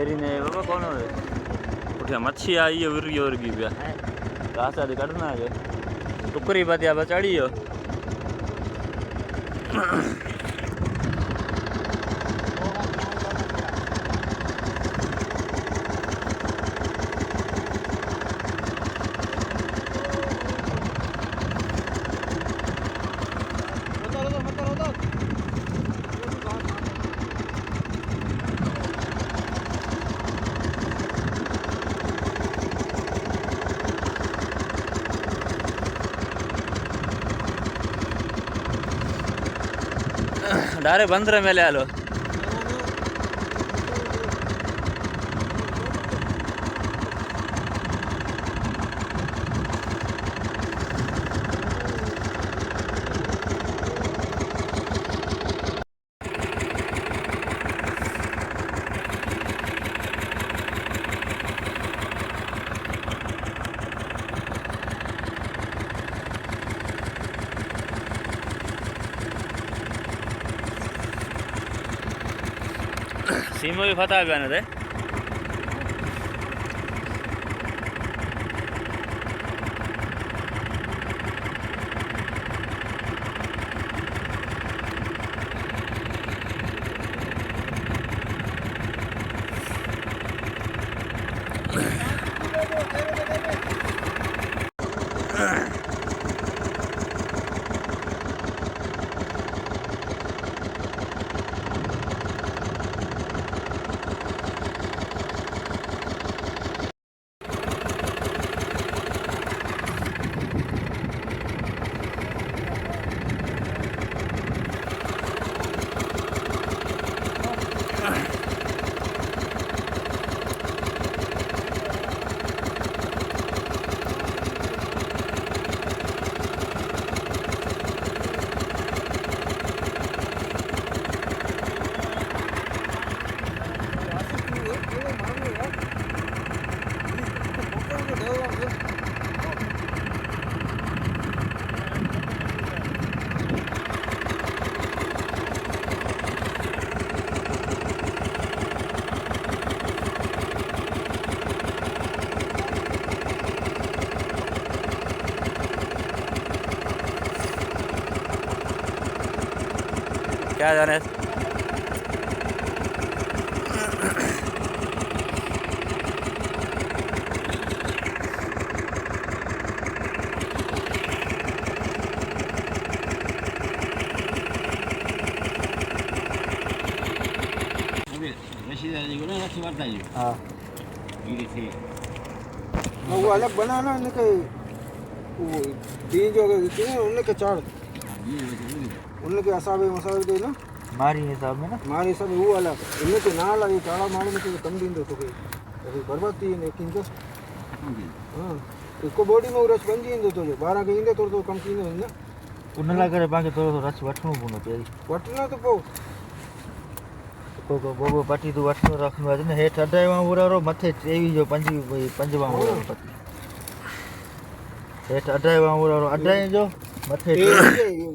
घेरी ने बाबा कौन है उठे मच्छी आई है वर्गी वर्गी पे रास्ता दे कटना है टुकरी बतिया बचाड़ी हो डारे बंदर में ले लो सीमो भी फता बयान थे क्या जाने हाँ वो अलग बनाना उनके वो तीन जो उनके चार उनके असाबे मसाले दे ना मारी हिसाब में ना मारे सब वो अलग इनके नाल आई चाड़ा मारे में तो कम दिन दो तो कोई बर्बाद थी लेकिन तो हां इसको बॉडी में रस बन जी तो 12 के इंदे तो कम की ना उन लगे बाकी थोड़ो रस वठणो पवंदो पहिरीं वठना तो पो को बोबो पटी तो वठणो रखणो आहे ने हेठ अढाई वांगुरो मथे 23 जो 5 वांगुरो पटी हेठ अढाई वांगुरो अढाई जो मथे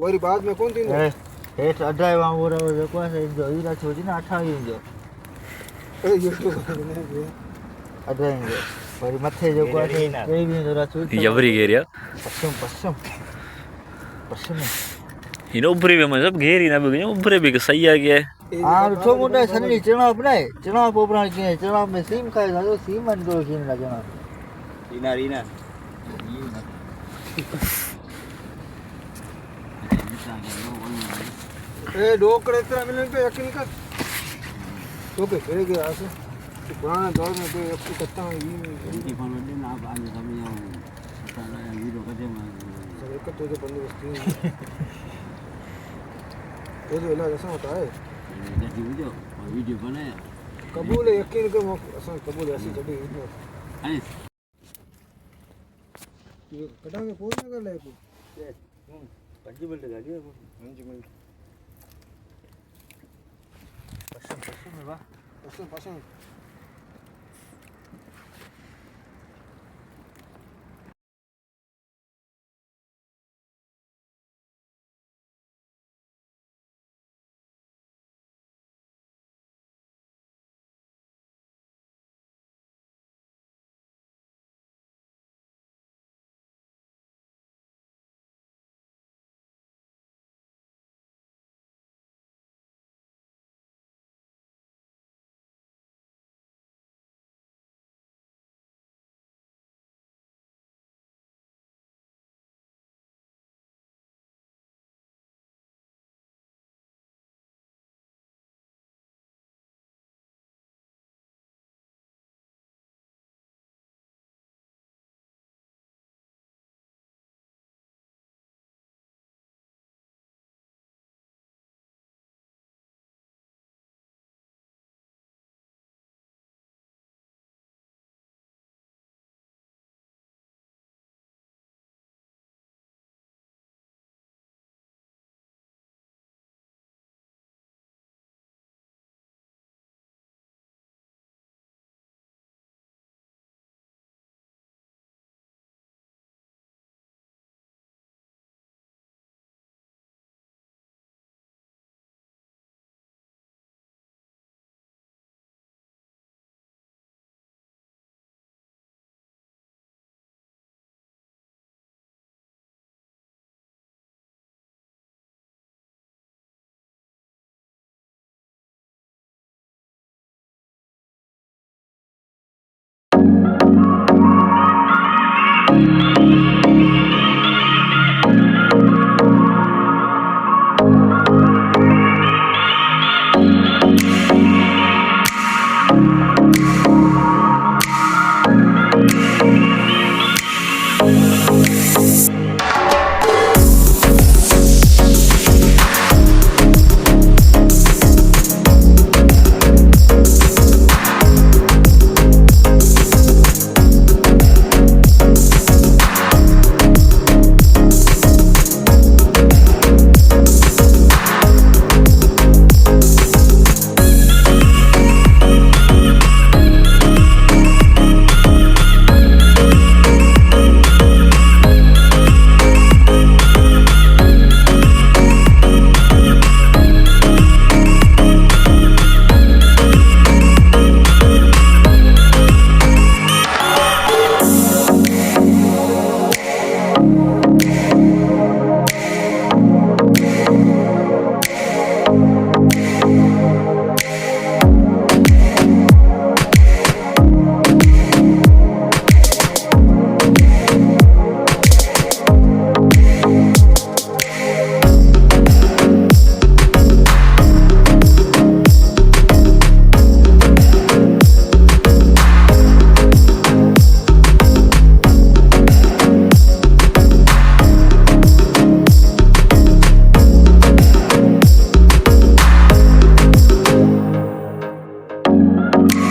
वरी बाद में कौन थी हेठ अढाई वांगुरो जेको आहे जो ई रखियो जी न 28 जो अढाई जो वरी मथे जेको आहे 23 जो रखियो जबरी घेरिया पश्चिम इन उभरी में मतलब घेरी ना बगे उभरे भी सही आ गया हां तो मोटा सनी चना बनाए चना पोपरा के चना में सीम खाए ना सीम मन को सीम लगे ना रीना ए डोकड़े तरह मिलन पे यकीन कर तो पे फिर के आसे पुराना दौर में तो एक कत्ता ये फोन में ना आज समय पता ना हीरो कदे में सब एक तो जो बंदोबस्त ये जो इलाज ऐसा होता है जैसी वीडियो बनाया कबूल है यकीन के असा कबूल ऐसी चढ़ी है ये कटांगे फोन ना कर ले को 5 मिनट गाड़ी है 5 मिनट पश्चिम में बा पश्चिम है